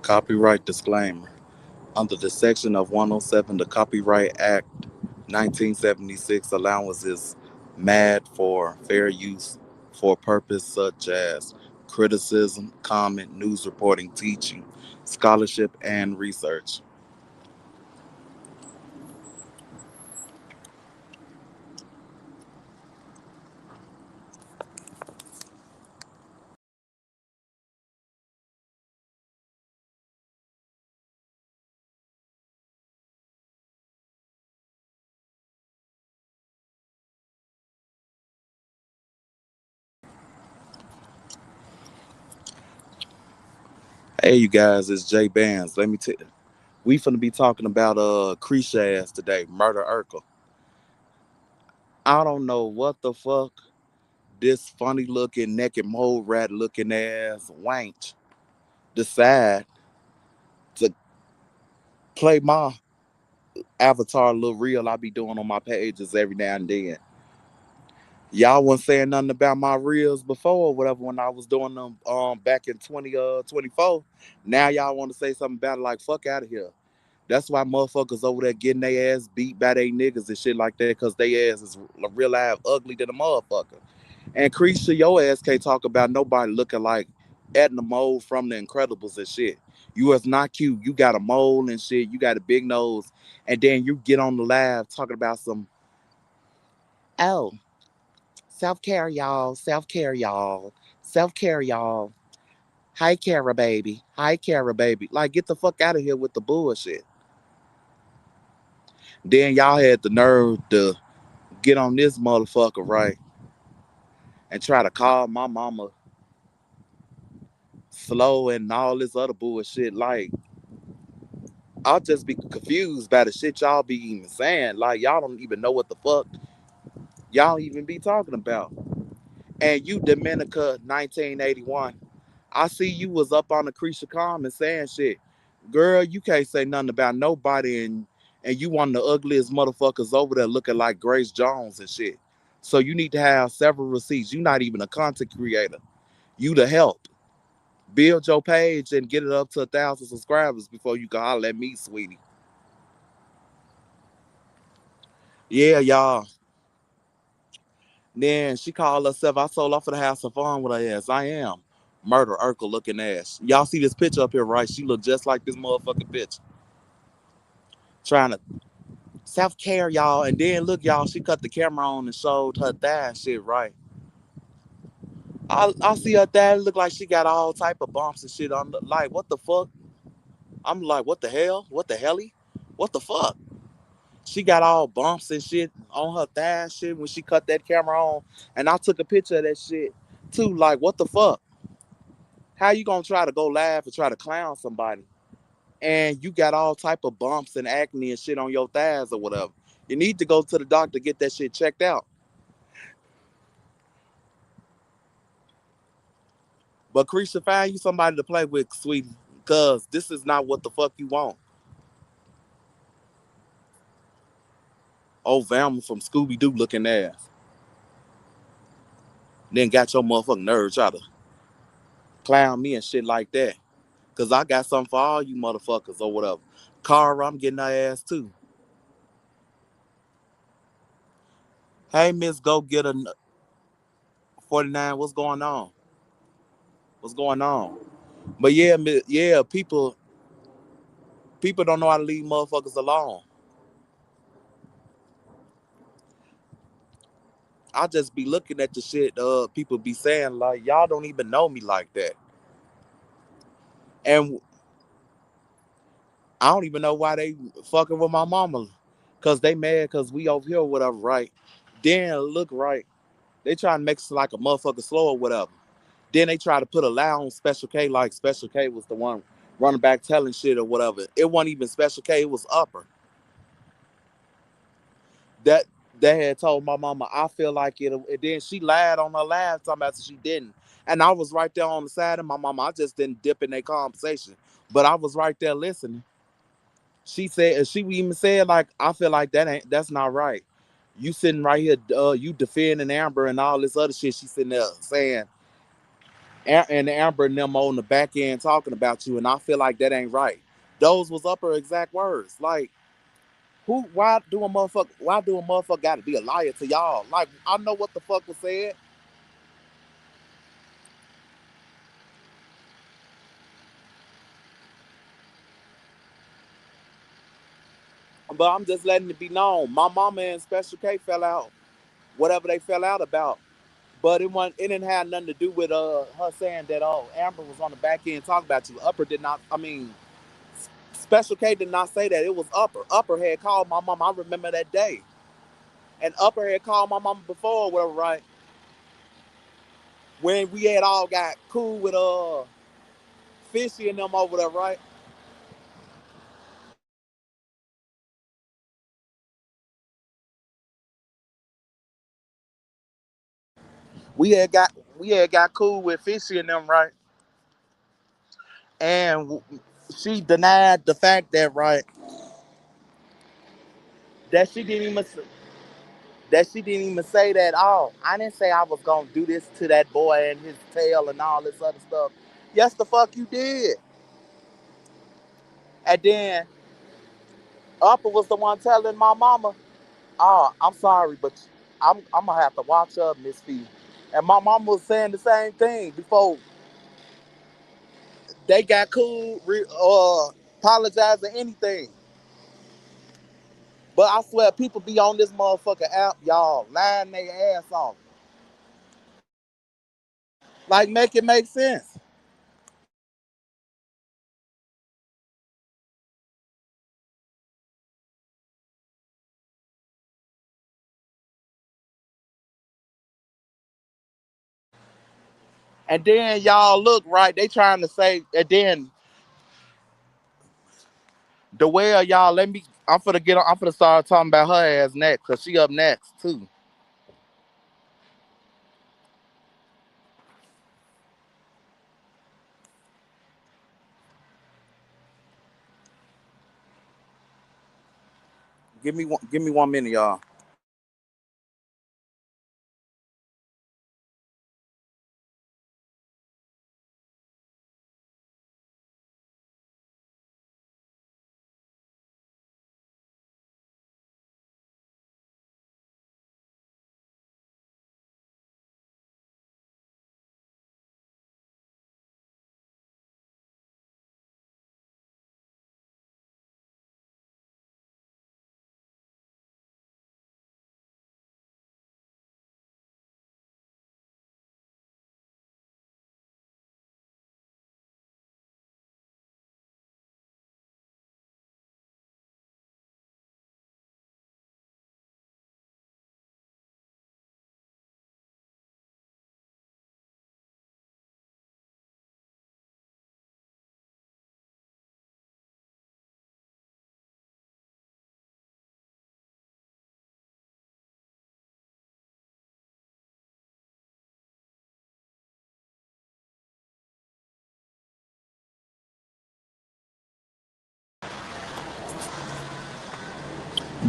Copyright disclaimer. Under the section of 107, the Copyright Act 1976 allowance is mad for fair use for purpose such as criticism, comment, news reporting, teaching, scholarship, and research. Hey, you guys, it's Jay Bands. Let me tell you, we finna be talking about Creesha ass today, Murder Urkel. I don't know what the fuck this funny looking naked mole rat looking ass wank decide to play my avatar little reel I be doing on my pages every now and then. Y'all wasn't saying nothing about my reels before or whatever when I was doing them back in 2024. Now y'all want to say something about it like fuck out of here. That's why motherfuckers over there getting their ass beat by they niggas and shit like that because they ass is real live ugly than a motherfucker. And Creasha, your ass can't talk about nobody looking like Edna Mole from The Incredibles and shit. You is not cute. You got a mole and shit. You got a big nose. And then you get on the live talking about some, oh, self-care, y'all. Self-care, y'all. Self-care, y'all. Hi, Cara, baby. Hi, Cara, baby. Like, get the fuck out of here with the bullshit. Then y'all had the nerve to get on this motherfucker, right? And try to call my mama slow and all this other bullshit. Like, I'll just be confused by the shit y'all be even saying. Like, y'all don't even know what the fuck y'all even be talking about. And you, Dominica 1981, I see you was up on the Creasha comment saying shit. Girl, you can't say nothing about nobody and you one of the ugliest motherfuckers over there looking like Grace Jones and shit. So you need to have several receipts. You not even a content creator. You the help. Build your page and get it up to 1,000 subscribers before you can holler at me, sweetie. Yeah, y'all. Then she called herself, I sold off for the house of fun with her ass. I am. Murder Urkel looking ass. Y'all see this picture up here, right? She look just like this motherfucking bitch. Trying to self-care, y'all. And then look, y'all, she cut the camera on and showed her thigh and shit, right? I see her thigh look like she got all type of bumps and shit on the, like, what the fuck? I'm like, what the hell? What the helly? What the fuck? She got all bumps and shit on her thigh and shit when she cut that camera on. And I took a picture of that shit too. Like, what the fuck? How you gonna try to go laugh and try to clown somebody? And you got all type of bumps and acne and shit on your thighs or whatever. You need to go to the doctor to get that shit checked out. But Creasha, find you somebody to play with, sweetie, cause this is not what the fuck you want. Old Velma from Scooby Doo looking ass. Then got your motherfucking nerve try to clown me and shit like that. Cause I got something for all you motherfuckers or whatever. Cara, I'm getting her ass too. Hey, Miss Go Get a 49. What's going on? What's going on? But yeah, yeah, people don't know how to leave motherfuckers alone. I just be looking at the shit people be saying like y'all don't even know me like that. And I don't even know why they fucking with my mama. Cause they mad cause we over here or whatever, right? Then look right. They try to make us like a motherfucker slow or whatever. Then they try to put a lie on Special K like Special K was the one running back telling shit or whatever. It wasn't even Special K, it was Upper. That they had told my mama, I feel like it. And then she lied on her live talking about she didn't. And I was right there on the side of my mama. I just didn't dip in their conversation. But I was right there listening. She said, she even said, like, I feel like that's not right. You sitting right here, you defending Amber and all this other shit. She sitting there saying, and Amber and them on the back end talking about you, and I feel like that ain't right. Those was upper exact words. Like, who? Why do a motherfucker got to be a liar to y'all? Like, I know what the fuck was said, but I'm just letting it be known. My mama and Special K fell out, whatever they fell out about. But it didn't have nothing to do with her saying that Amber was on the back end talking about you. Upper did not. I mean, Special K did not say that. It was Upper. Upper had called my mom. I remember that day. And Upper had called my mama before or whatever, right? When we had all got cool with Fishy and them over there, right? We had got we had got cool with Fishy and them, right? And she denied the fact that right that she didn't even say that. Oh, I didn't say I was gonna do this to that boy and his tail and all this other stuff. Yes, the fuck you did. And then Upper was the one telling my mama, "Oh, I'm sorry, but I'm gonna have to watch up, Miss Fee." And my mama was saying the same thing before they got cool, apologizing anything. But I swear, people be on this motherfucker app, y'all, lying their ass off. Like, make it make sense. And then y'all look right, they trying to say, and then the way y'all let me, I'm finna start talking about her ass next, cause she up next too. Give me 1 minute, y'all.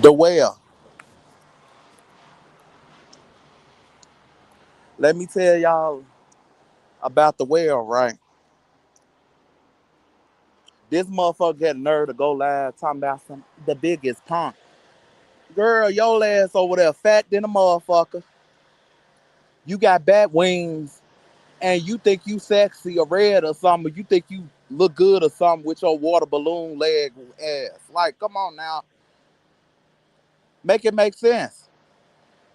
The well. Let me tell y'all about the well, right? This motherfucker had nerve to go live talking about the biggest punk. Girl, your ass over there fat than a motherfucker. You got bat wings and you think you sexy or red or something. You think you look good or something with your water balloon leg ass. Like, come on now. Make it make sense.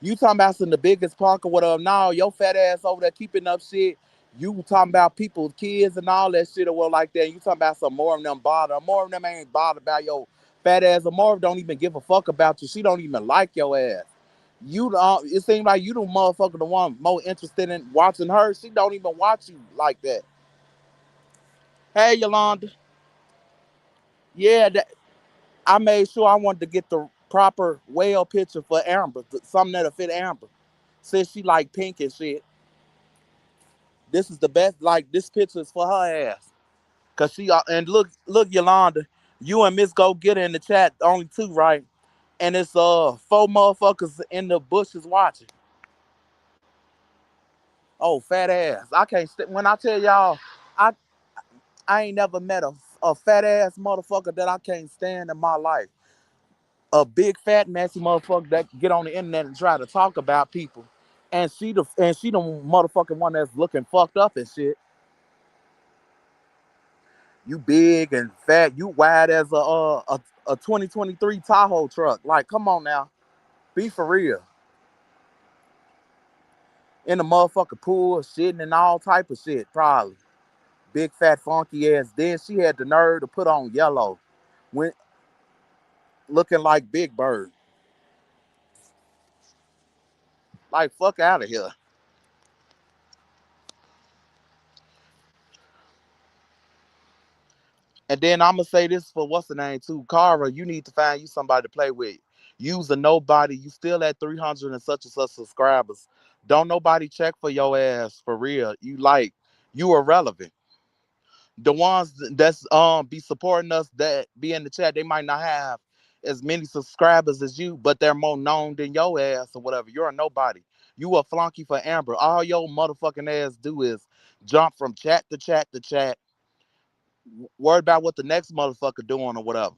You talking about some the biggest punk or whatever. No, your fat ass over there keeping up shit. You talking about people's kids and all that shit or what like that. You talking about some more of them bother. More of them ain't bothered about your fat ass. Or more don't even give a fuck about you. She don't even like your ass. It seems like you the motherfucker the one more interested in watching her. She don't even watch you like that. Hey Yolanda. Yeah, I made sure I wanted to get the proper whale picture for Amber. Something that'll fit Amber. Since she like pink and shit. This is the best. Like this picture is for her ass. Cause and look Yolanda, you and Miss Go Getter in the chat, only two, right? And it's four motherfuckers in the bushes watching. Oh, fat ass. I can't when I tell y'all, I I ain't never met a fat ass motherfucker that I can't stand in my life. A big fat messy motherfucker that get on the internet and try to talk about people, and she the motherfucking one that's looking fucked up and shit. You big and fat, you wide as a 2023 Tahoe truck. Like, come on now, be for real. In the motherfucking pool, shitting and all type of shit, probably. Big fat funky ass. Then she had the nerve to put on yellow, went looking like Big Bird. Like, fuck out of here. And then I'm gonna say this for what's the name too, Cara. You need to find you somebody to play with. Use a nobody. You still at 300 and such subscribers. Don't nobody check for your ass for real. You irrelevant. The ones that's be supporting us that be in the chat, they might not have as many subscribers as you, but they're more known than your ass or whatever. You're a nobody. You a flunky for Amber. All your motherfucking ass do is jump from chat to chat to chat, worry about what the next motherfucker doing or whatever.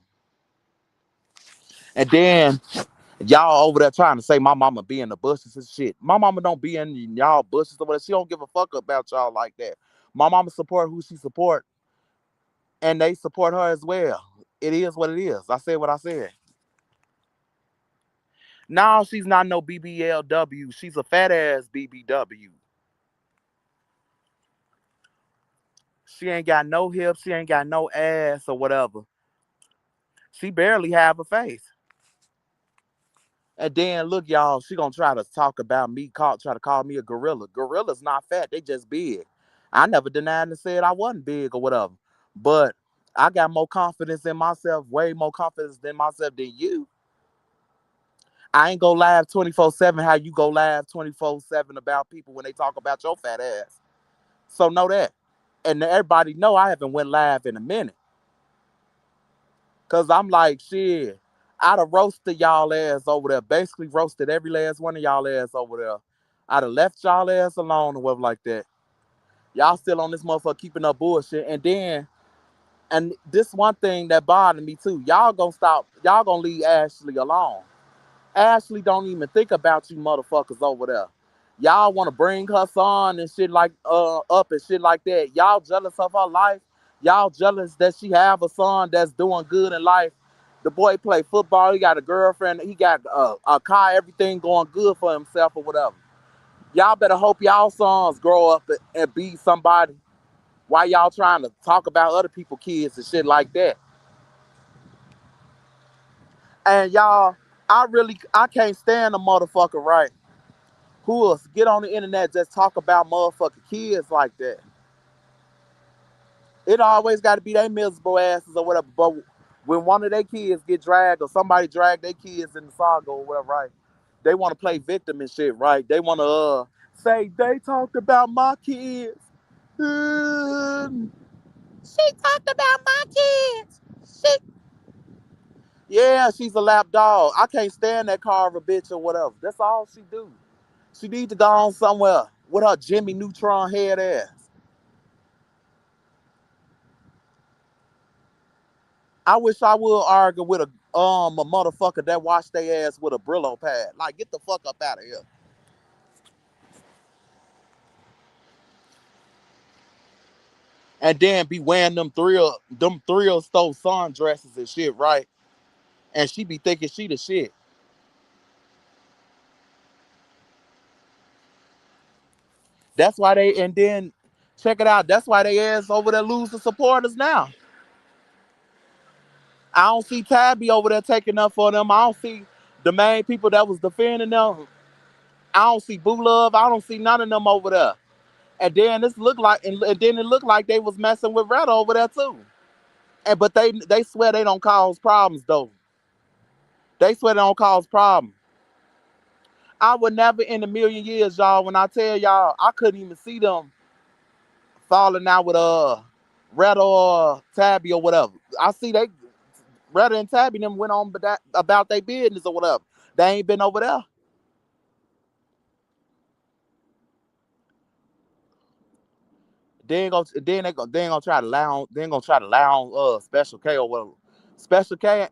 And then y'all over there trying to say my mama be in the bushes and shit. My mama don't be in y'all bushes or whatever. She don't give a fuck about y'all like that. My mama support who she support, and they support her as well. It is what it is. I said what I said. Now she's not no BBLW. She's a fat ass BBW. She ain't got no hips. She ain't got no ass or whatever. She barely have a face. And then look, y'all, she gonna try to talk about me, try to call me a gorilla. Gorillas not fat, they just big. I never denied and said I wasn't big or whatever. But I got more confidence in myself, way more confidence in myself than you. I ain't go live 24/7 how you go live 24/7 about people when they talk about your fat ass. So know that. And everybody know I haven't went live in a minute. Cause I'm like, shit, I'd have roasted y'all ass over there. Basically roasted every last one of y'all ass over there. I'd have left y'all ass alone or whatever like that. Y'all still on this motherfucker keeping up bullshit. And this one thing that bothered me too. Y'all gonna leave Ashley alone. Ashley don't even think about you motherfuckers over there. Y'all want to bring her son and shit like up and shit like that. Y'all jealous of her life. Y'all jealous that she have a son that's doing good in life. The boy play football. He got a girlfriend. He got a car. Everything going good for himself or whatever. Y'all better hope y'all sons grow up and be somebody. Why y'all trying to talk about other people's kids and shit like that? And y'all, I can't stand a motherfucker, right? Who else get on the internet just talk about motherfucking kids like that? It always got to be they miserable asses or whatever. But when one of their kids get dragged or somebody drag their kids in the saga or whatever, right? They want to play victim and shit, right? They want to say they talked about my kids. She talked about my kids. Yeah, she's a lap dog. I can't stand that Carver bitch or whatever. That's all she do. She need to go on somewhere with her Jimmy Neutron head ass. I wish I would argue with a motherfucker that washed their ass with a Brillo pad. Like, get the fuck up out of here. And then be wearing them thrill stole sundresses and shit, right? And she be thinking she the shit. That's why they and then check it out. That's why they ass over there losing supporters now. I don't see Tabby over there taking up for them. I don't see the main people that was defending them. I don't see Boo Love. I don't see none of them over there. And then and then it looked like they was messing with Red over there too. And but they swear they don't cause problems though. They swear they don't cause problems. I would never in a million years, y'all, when I tell y'all I couldn't even see them falling out with Red or Tabby or whatever. I see they Red and Tabby them went on about their business or whatever. They ain't been over there. They ain't gonna try to lie on they ain't gonna try to lie on Special K or whatever. Special K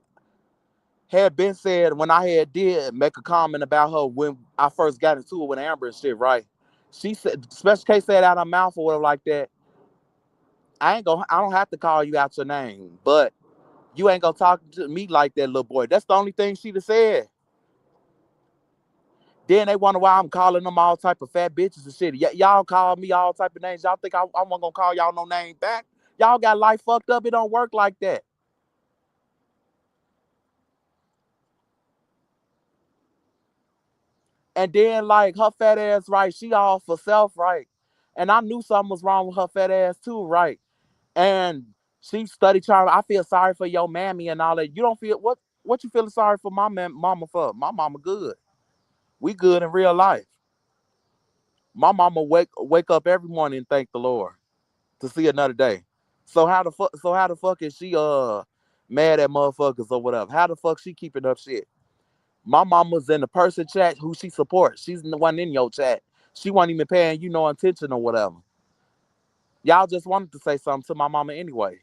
had been said when I had did make a comment about her when I first got into it with Amber and shit, right? She said Special K said out her mouth or whatever like that. I don't have to call you out your name, but you ain't gonna talk to me like that, little boy. That's the only thing she'd have said. Then they wonder why I'm calling them all type of fat bitches and shit. Y'all call me all type of names. Y'all think I wasn't gonna call y'all no name back? Y'all got life fucked up. It don't work like that. And then like her fat ass, right? She all for self, right? And I knew something was wrong with her fat ass too, right? And she studied trying. I feel sorry for your mammy and all that. You don't feel what you feeling sorry for mama for? My mama good. We good in real life. My mama wake up every morning and thank the Lord to see another day. So how the fuck is she mad at motherfuckers or whatever? How the fuck she keeping up shit? My mama's in the person chat who she supports. She's the one in your chat. She wasn't even paying you no attention or whatever. Y'all just wanted to say something to my mama anyway.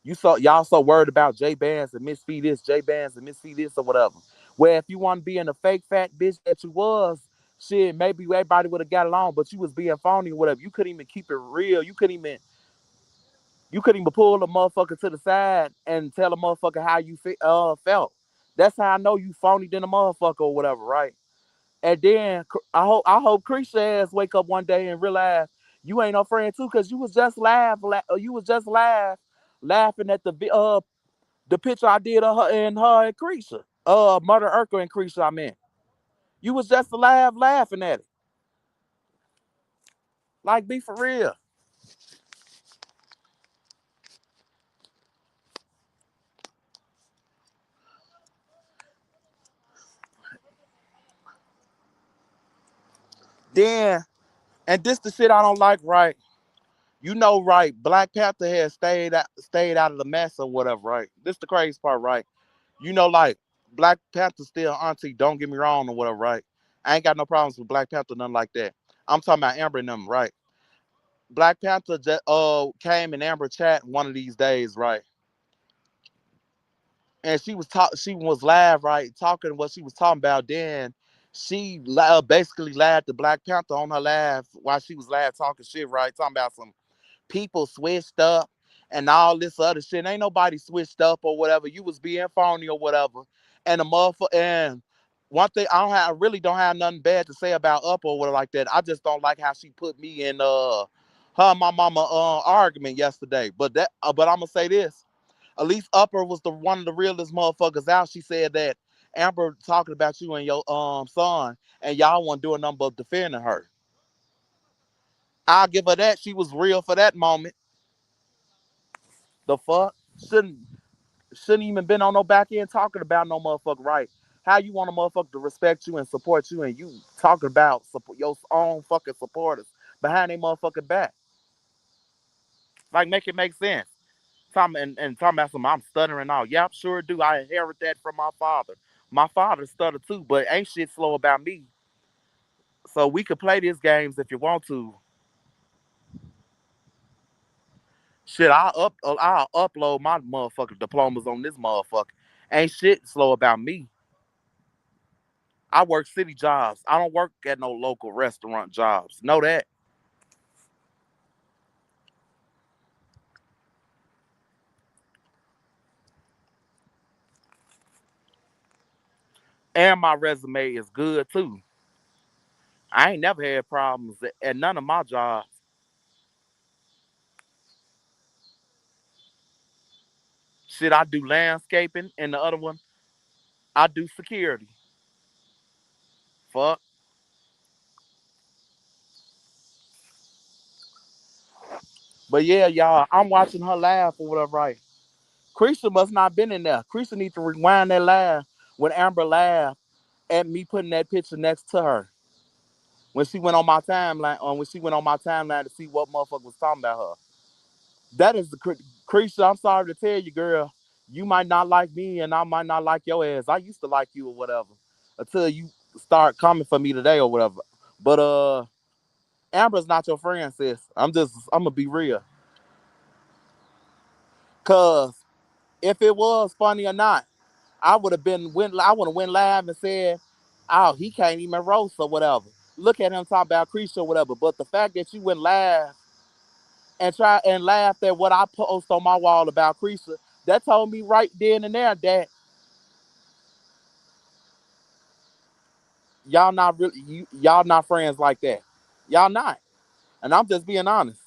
Y'all so worried about J Bands and Miss Fee this, J Bands and Miss Fee this or whatever. Where if you want to be in the fake fat bitch that you was, shit, maybe everybody would have got along, but you was being phony or whatever. You couldn't even keep it real. You couldn't even pull the motherfucker to the side and tell the motherfucker how you felt. That's how I know you phony than a motherfucker or whatever, right? And then I hope Chris ass wake up one day and realize you ain't no friend too, cause you was just laughing at the picture I did of her and Creasha. Murder Urkel and Creasha, I meant. You was just laughing at it. Like, be for real. Then, and this the shit I don't like, right? You know, right? Black Panther has stayed out of the mess or whatever, right? This the crazy part, right? You know, like Black Panther still auntie. Don't get me wrong or whatever, right? I ain't got no problems with Black Panther, nothing like that. I'm talking about Amber and them, right? Black Panther just came in Amber chat one of these days, right? And she was live, right, talking what she was talking about. Then she basically laughed at Black Panther on her live while she was live talking shit, right? Talking about some people switched up and all this other shit. Ain't nobody switched up or whatever. You was being phony or whatever. And the motherfucker and one thing I really don't have nothing bad to say about Up or whatever like that. I just don't like how she put me in her and my mama argument yesterday. But I'm gonna say this. At least Upper was the one of the realest motherfuckers out. She said that Amber talking about you and your son, and y'all weren't doing nothing but defending her. I'll give her that. She was real for that moment. The fuck shouldn't even been on no back end talking about no motherfucker, right? How you want a motherfucker to respect you and support you, and you talking about your own fucking supporters behind they motherfucking back? Like, make it make sense. And talking about some I'm stuttering all. Yep, sure do. I inherit that from my father. My father stuttered too, but ain't shit slow about me. So we could play these games if you want to. Shit, I'll upload my motherfucking diplomas on this motherfucker. Ain't shit slow about me. I work city jobs. I don't work at no local restaurant jobs. Know that. And my resume is good too. I ain't never had problems at none of my jobs. Shit, I do landscaping, and the other one, I do security. Fuck. But yeah, y'all, I'm watching her laugh or whatever, right? Creasha must not been in there. Creasha need to rewind that laugh when Amber laughed at me putting that picture next to her. When she went on my timeline, to see what motherfucker was talking about her. That is the Creasha. I'm sorry to tell you, girl. You might not like me, and I might not like your ass. I used to like you or whatever until you start coming for me today or whatever. But Amber's not your friend, sis. I'm gonna be real. Cause if it was funny or not, I would have went live and said, oh, he can't even roast or whatever. Look at him talk about Creature or whatever. But the fact that you went live and try and laugh at what I post on my wall about Creature, that told me right then and there that y'all not friends like that. Y'all not. And I'm just being honest.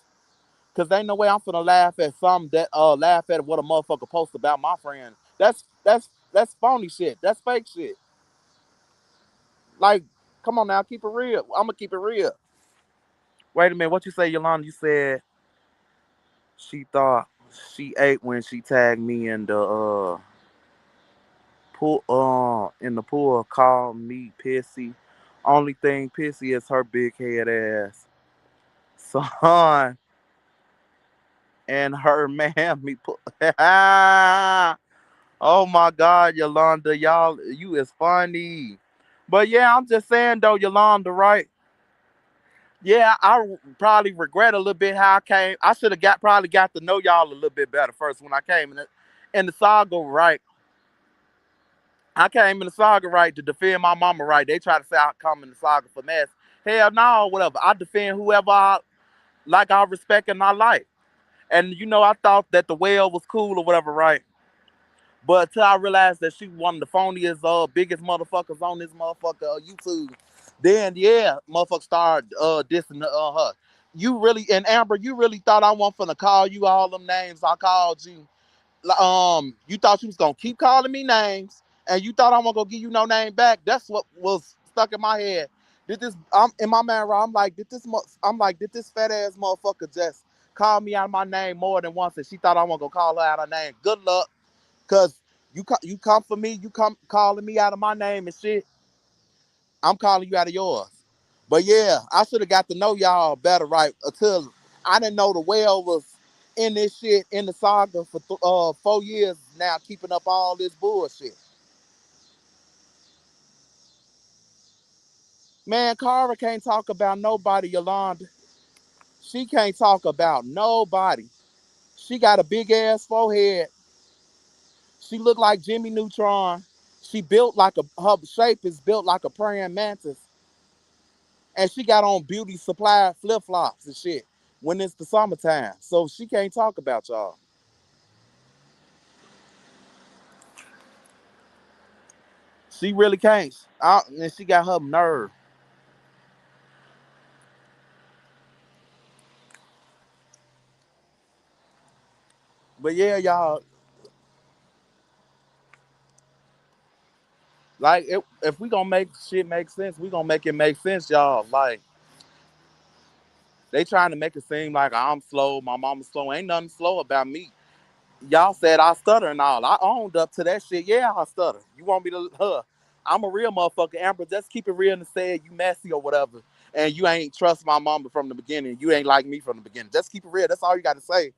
Cause ain't no way I'm finna laugh at laugh at what a motherfucker post about my friend. That's phony shit. That's fake shit. Like, come on now, keep it real. I'm gonna keep it real. Wait a minute, what you say, Yolanda? You said she thought she ate when she tagged me in the pool called me pissy. Only thing pissy is her big head ass son and her mammy. Oh my God, Yolanda, y'all, you is funny. But yeah, I'm just saying though, Yolanda, right? Yeah, probably regret a little bit how I came. I should have probably got to know y'all a little bit better first when I came in the saga, right? I came in the saga right to defend my mama right. They try to say I come in the saga for mess. Hell no, whatever. I defend whoever I respect in my life. And I thought that the whale was cool or whatever, right? But until I realized that she one of the phoniest, biggest motherfuckers on this motherfucker YouTube, then yeah, motherfucker started dissing her. You really and Amber, you really thought I wasn't finna call you all them names I called you. You thought you was gonna keep calling me names, and you thought I wasn't gonna give you no name back. That's what was stuck in my head. Did this? I'm in my man. I'm like, did this fat ass motherfucker just call me out of my name more than once, and she thought I wasn't gonna call her out of her name. Good luck. Cause you come for me, you come calling me out of my name and shit. I'm calling you out of yours. But yeah, I should have got to know y'all better, right? Until I didn't know the whale was in this shit in the saga for 4 years now, keeping up all this bullshit. Man, Cara can't talk about nobody, Yolanda. She can't talk about nobody. She got a big ass forehead. She look like Jimmy Neutron. Her shape is built like a praying mantis. And she got on beauty supply flip flops and shit when it's the summertime. So she can't talk about y'all. She really can't. And she got her nerve. But yeah, y'all, if we gonna make shit make sense, we gonna make it make sense, y'all. Like, they trying to make it seem like I'm slow, my mama's slow. Ain't nothing slow about me. Y'all said I stutter and all. I owned up to that shit. Yeah, I stutter. You want me to, I'm a real motherfucker, Amber. Just keep it real and say you messy or whatever. And you ain't trust my mama from the beginning. You ain't like me from the beginning. Just keep it real. That's all you got to say.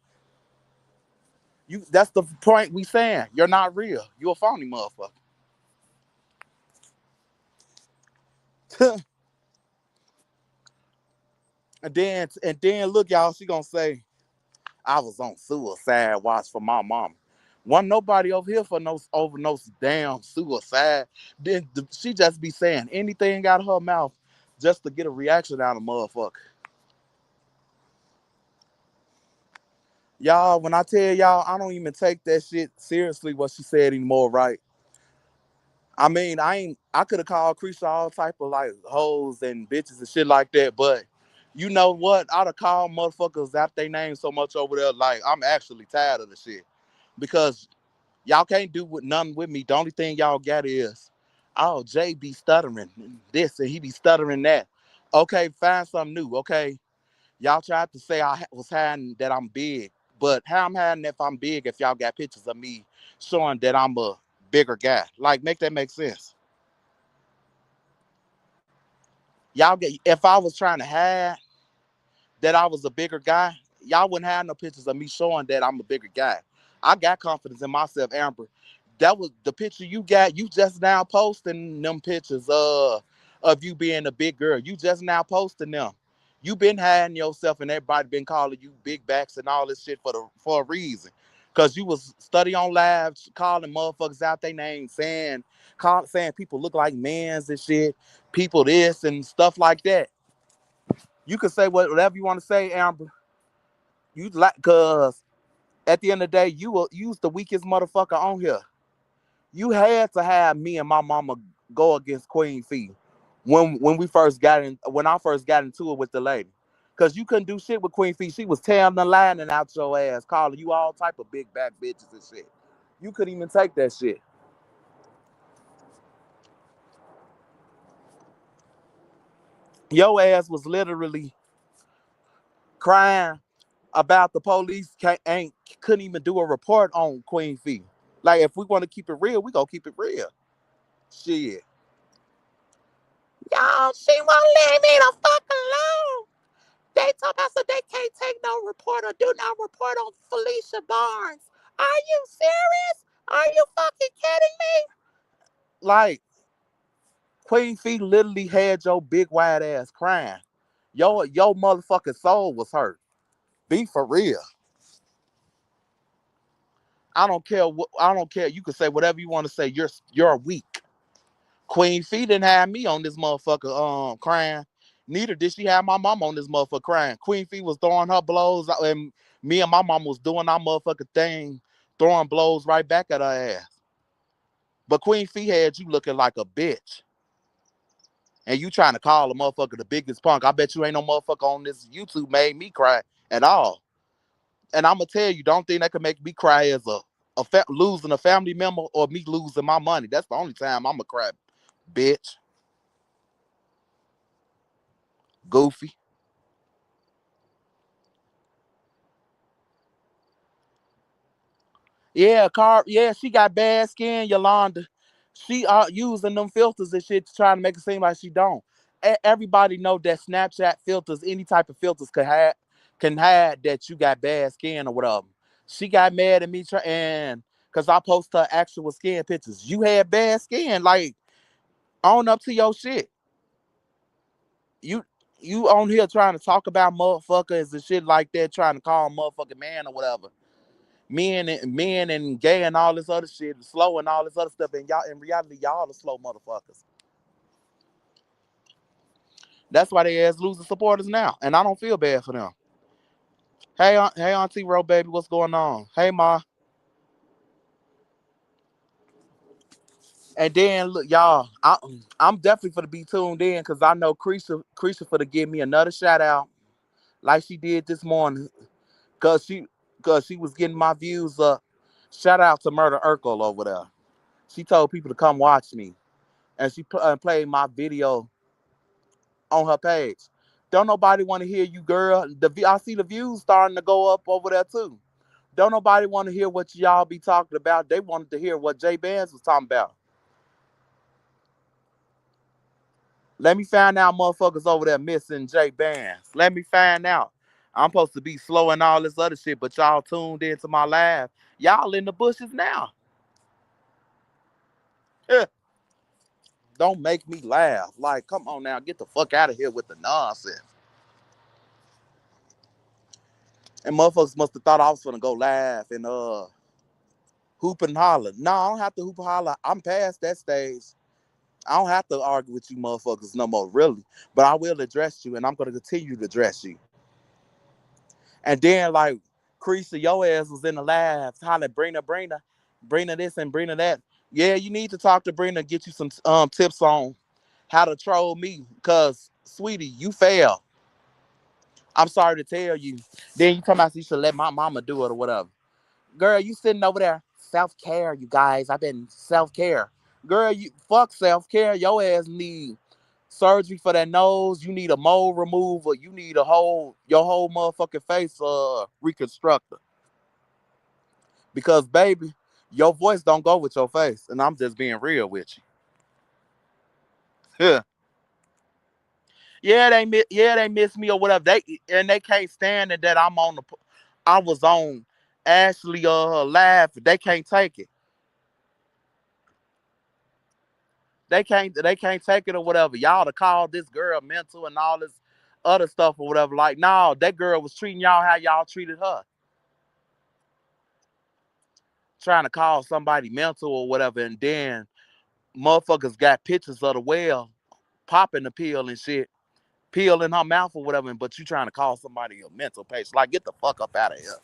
That's the point we saying. You're not real. You a phony motherfucker. and then look, y'all, she gonna say, I was on suicide watch for my mama. Wasn't nobody over here for no damn suicide. Then she just be saying anything out of her mouth just to get a reaction out of motherfucker. Y'all, when I tell y'all, I don't even take that shit seriously what she said anymore, right? I mean, I could have called Creasha all type of like hoes and bitches and shit like that, but you know what? I'd have called motherfuckers out their name so much over there, like I'm actually tired of the shit. Because y'all can't do nothing with me. The only thing y'all got is, oh, Jay be stuttering this and he be stuttering that. Okay, find something new. Okay, y'all tried to say I was hiding that I'm big, but how I'm hiding if I'm big if y'all got pictures of me showing that I'm a bigger guy? Like, make that make sense. Y'all get if I was trying to hide that I was a bigger guy, y'all wouldn't have no pictures of me showing that I'm a bigger guy. I got confidence in myself, Amber. That was the picture you got. You just now posting them pictures of you being a big girl. You just now posting them. You been hiding yourself, and everybody been calling you big backs and all this shit for a reason. Cause you was study on live, calling motherfuckers out their names, saying people look like mans and shit, people this and stuff like that. You can say whatever you want to say, Amber. You like, cause at the end of the day, you was the weakest motherfucker on here. You had to have me and my mama go against Queen Fee when I first got into it with the lady. Cause you couldn't do shit with Queen Fee. She was tearing the lining out your ass, calling you all type of big back bitches and shit. You couldn't even take that shit. Your ass was literally crying about the police ain't couldn't even do a report on Queen Fee. Like if we want to keep it real, we gonna keep it real. Shit. Y'all, she won't leave me the fuck alone. They talk about so they can't take no report or do no report on Felicia Barnes. Are you serious? Are you fucking kidding me? Like, Queen Fee literally had your big wide ass crying. Your motherfucking soul was hurt. Be for real. I don't care what I don't care. You can say whatever you want to say. You're weak. Queen Fee didn't have me on this motherfucker crying. Neither did she have my mom on this motherfucker crying. Queen Fee was throwing her blows and me and my mom was doing our motherfucking thing, throwing blows right back at her ass. But Queen Fee had you looking like a bitch. And you trying to call a motherfucker the biggest punk. I bet you ain't no motherfucker on this YouTube made me cry at all. And I'm gonna tell you, don't think that could make me cry as losing a family member or me losing my money. That's the only time I'm gonna cry, bitch. Goofy. Yeah, yeah, she got bad skin, Yolanda. She using them filters and shit to try to make it seem like she don't. Everybody know that Snapchat filters, any type of filters can hide that you got bad skin or whatever. She got mad at me and cause I post her actual skin pictures. You had bad skin, like own up to your shit. You you on here trying to talk about motherfuckers and shit like that, trying to call motherfucking man or whatever. Men and gay and all this other shit, slow and all this other stuff, and y'all in reality, y'all are slow motherfuckers. That's why they ass losing supporters now, and I don't feel bad for them. Hey, hey, Auntie Ro, baby, what's going on? Hey, Ma, and then look, y'all, I'm definitely for to be tuned in because I know Creasha for to give me another shout out like she did this morning, cause she was getting my views up. Shout out to Murder Urkel over there. She told people to come watch me, and she played my video on her page. Don't nobody want to hear you, girl. I see the views starting to go up over there too. Don't nobody want to hear what y'all be talking about. They wanted to hear what Jay Bands was talking about. Let me find out motherfuckers over there missing Jay Bands. Let me find out. I'm supposed to be slow and all this other shit, but y'all tuned into my live. Y'all in the bushes now. Don't make me laugh. Like, come on now, get the fuck out of here with the nonsense. And motherfuckers must have thought I was gonna go laugh and hoop and holler. No, I don't have to hoop and holler. I'm past that stage. I don't have to argue with you motherfuckers no more, really. But I will address you, and I'm gonna continue to address you. And then like Creasy, your ass was in the lab hollering, bring her this and bring her that. Yeah, you need to talk to Brina, get you some tips on how to troll me. Cause sweetie, you fail. I'm sorry to tell you. Then you talking about you should let my mama do it or whatever. Girl, you sitting over there. Self-care, you guys. I've been self-care. Girl, you fuck self-care. Your ass need surgery for that nose. You need a mole removal. You need your whole motherfucking face reconstructor. Because baby, your voice don't go with your face. And I'm just being real with you. Yeah, they miss me or whatever. They can't stand it that I was on Ashley live. They can't take it. They can't take it or whatever. Y'all to call this girl mental and all this other stuff or whatever. Like, no, that girl was treating y'all how y'all treated her. Trying to call somebody mental or whatever, and then motherfuckers got pictures of the whale popping the pill and shit, pill in her mouth or whatever, but you trying to call somebody a mental patient. Like, get the fuck up out of here.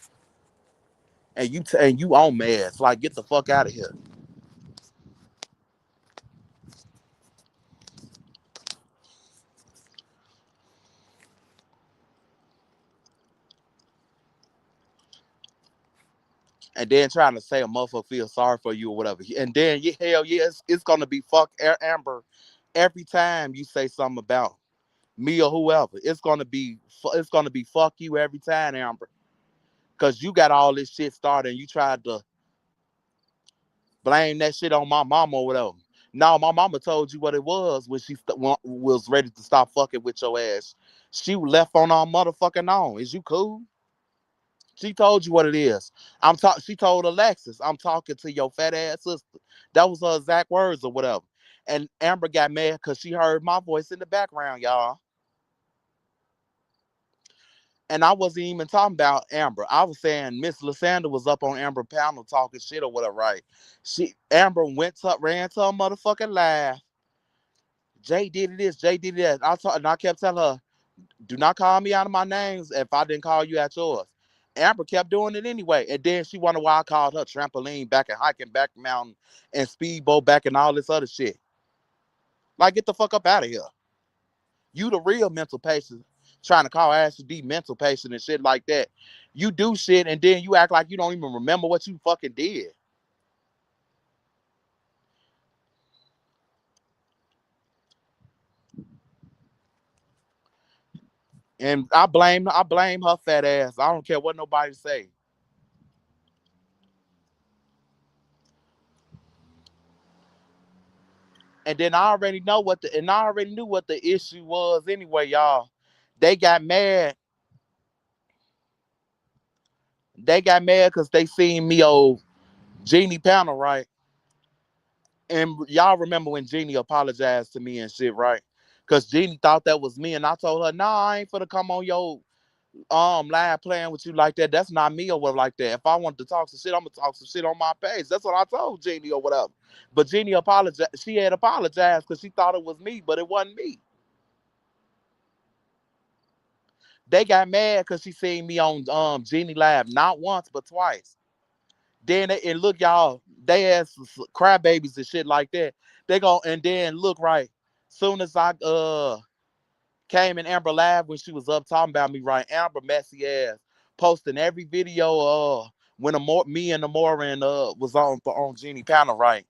And you on meds. Like, get the fuck out of here. And then trying to say a motherfucker feel sorry for you or whatever. And then, yeah, hell yeah, it's gonna be fuck Amber every time you say something about me or whoever. It's gonna be fuck you every time, Amber. Cause you got all this shit started and you tried to blame that shit on my mama or whatever. No, my mama told you what it was when was ready to stop fucking with your ass. She left on our motherfucking own. Is you cool? She told you what it is. She told Alexis, I'm talking to your fat ass sister. That was her exact words or whatever. And Amber got mad because she heard my voice in the background, y'all. And I wasn't even talking about Amber. I was saying Miss Lysandra was up on Amber panel talking shit or whatever, right? Amber ran to her motherfucking live. Jay did this, Jay did that. And I kept telling her, do not call me out of my names if I didn't call you out yours. Amber kept doing it anyway. And then she wondered why I called her trampoline back and hiking back mountain and speedboat back and all this other shit. Like, get the fuck up out of here. You the real mental patient trying to call Ashley D mental patient and shit like that. You do shit and then you act like you don't even remember what you fucking did. And I blame her fat ass. I don't care what nobody say. And then I already knew what the issue was anyway, y'all. They got mad. They got mad because they seen me old Jeannie panel, right? And y'all remember when Jeannie apologized to me and shit, right? Because Jeannie thought that was me, and I told her, nah, I ain't finna come on your live playing with you like that. That's not me or whatever like that. If I want to talk some shit, I'm gonna talk some shit on my page. That's what I told Jeannie or whatever. But Jeannie apologized. She had apologized because she thought it was me, but it wasn't me. They got mad because she seen me on Jeannie Live not once but twice. And look, y'all, they ass crybabies and shit like that. They go and then look right. Soon as I came in Amber Live when she was up talking about me, right? Amber messy ass posting every video when me and Amora and was on Jeannie panel, right?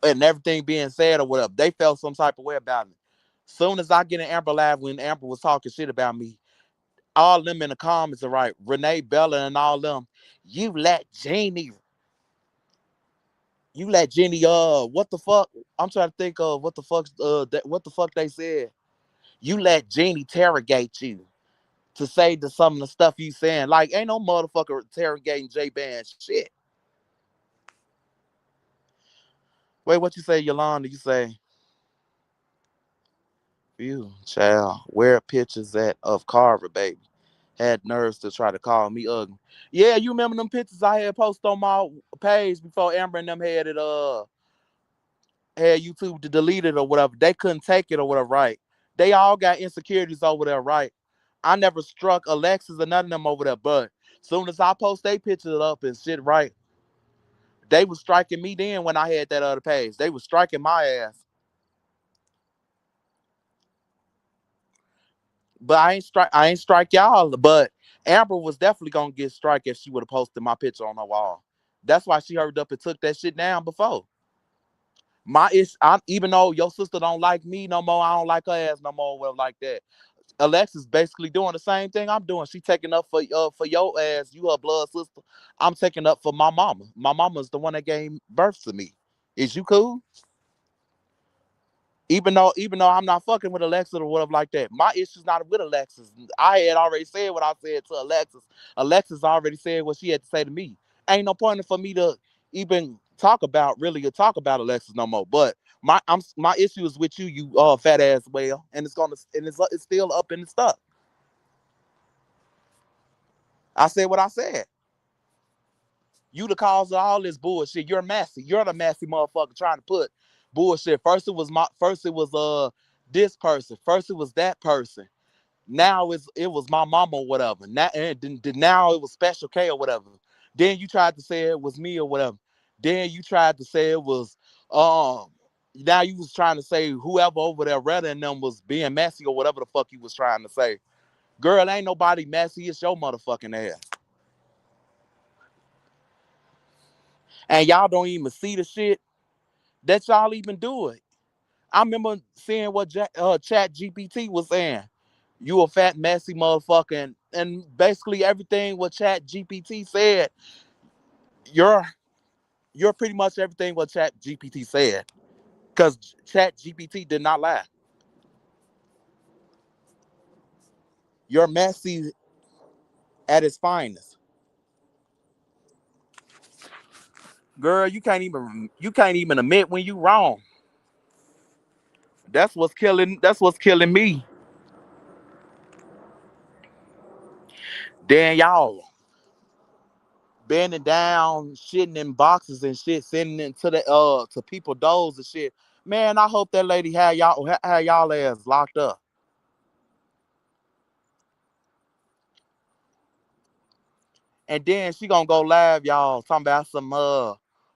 And everything being said or whatever. They felt some type of way about it. Soon as I get in Amber Live when Amber was talking shit about me, all them in the comments are right. Renee Bella and all them. You let Jeannie what the fuck? I'm trying to think of what the fuck they said. You let Jeannie interrogate you to say to some of the stuff you saying. Like, ain't no motherfucker interrogating J Band shit. Wait, what you say, Yolanda? You say, you child, where pictures at of Carver, baby? Had nerves to try to call me ugly. Yeah, you remember them pictures I had posted on my page before Amber and them had YouTube to delete it or whatever. They couldn't take it or whatever, right? They all got insecurities over there, right? I never struck Alexis or none of them over there, but soon as I post they pictures up and shit, right? They was striking me then when I had that other page. They was striking my ass. But I ain't strike y'all. But Amber was definitely gonna get strike if she would have posted my picture on her wall. That's why she hurried up and took that shit down before. Even though your sister don't like me no more, I don't like her ass no more, well like that. Alexis basically doing the same thing I'm doing. She taking up for your ass. You her blood sister. I'm taking up for my mama. My mama's the one that gave birth to me. Is you cool? Even though I'm not fucking with Alexis or whatever like that. My issue's not with Alexis. I had already said what I said to Alexis. Alexis already said what she had to say to me. Ain't no point for me to even talk about Alexis no more. But my issue is with you, fat ass whale, and it's still up in the stuff. I said what I said. You the cause of all this bullshit. You're messy. You're the messy motherfucker trying to put bullshit. First it was this person. First it was that person. Now it was my mama or whatever. Now it was Special K or whatever. Then you tried to say it was me or whatever. Then you tried to say it was now you was trying to say whoever over there rather than them was being messy or whatever the fuck you was trying to say. Girl, ain't nobody messy. It's your motherfucking ass. And y'all don't even see the shit that y'all even do it. I remember seeing what Chat GPT was saying. You a fat, messy motherfucker. And basically everything what Chat GPT said, you're pretty much everything what Chat GPT said. Because Chat GPT did not lie. You're messy at its finest. Girl, you can't even admit when you wrong. That's what's killing me. Then y'all bending down, shitting in boxes and shit, sending it to the to people doors and shit. Man, I hope that lady had y'all ass locked up. And then she gonna go live, y'all, talking about some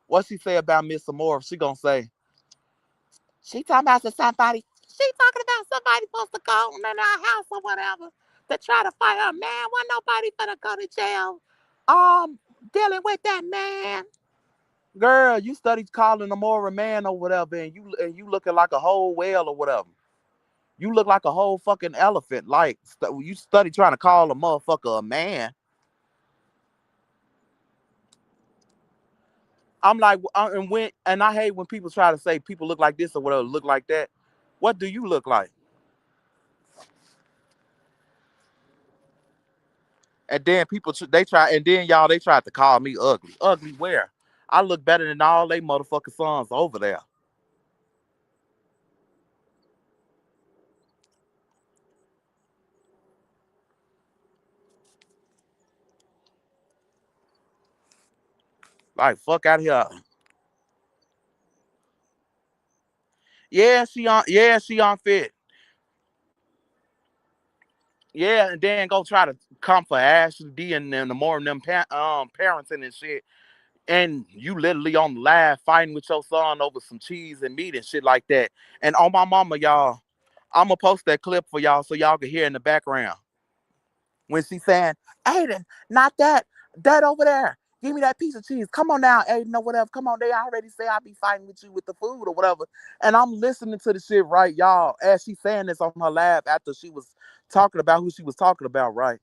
what she say about Miss Amore. She gonna say she talking about somebody. She talking about somebody supposed to go in her house or whatever to try to fight her. Man, wasn't nobody gonna go to jail. Dealing with that man. Girl, you studied calling Amore a man or whatever, and you looking like a whole whale or whatever. You look like a whole fucking elephant. Like you study trying to call a motherfucker a man. I'm like, and I hate when people try to say people look like this or whatever, look like that. What do you look like? And then they tried to call me ugly. Ugly where? I look better than all they motherfucking sons over there. Like fuck out here. Yeah, she on fit. Yeah, and then go try to come for Ashley D and then the more of them parenting and shit. And you literally on the live fighting with your son over some cheese and meat and shit like that. And on my mama, y'all, I'm gonna post that clip for y'all so y'all can hear in the background when she's saying, "Aiden, not that, that over there. Give me that piece of cheese. Come on now, Aiden, or whatever. Come on, they already say I be fighting with you with the food or whatever." And I'm listening to the shit, right, y'all, as she's saying this on her live after she was talking about who she was talking about, right?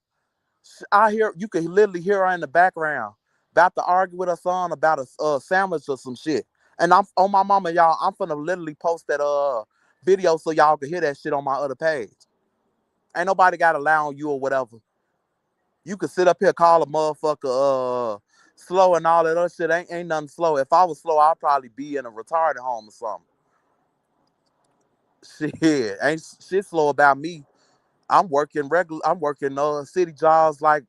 You can literally hear her in the background about to argue with her son about a sandwich or some shit. And I'm on my mama, y'all. I'm finna literally post that video so y'all can hear that shit on my other page. Ain't nobody got to lie on you or whatever. You could sit up here call a motherfucker slow and all that other shit. Ain't nothing slow. If I was slow, I'd probably be in a retarded home or something. Shit, ain't shit slow about me. I'm working city jobs like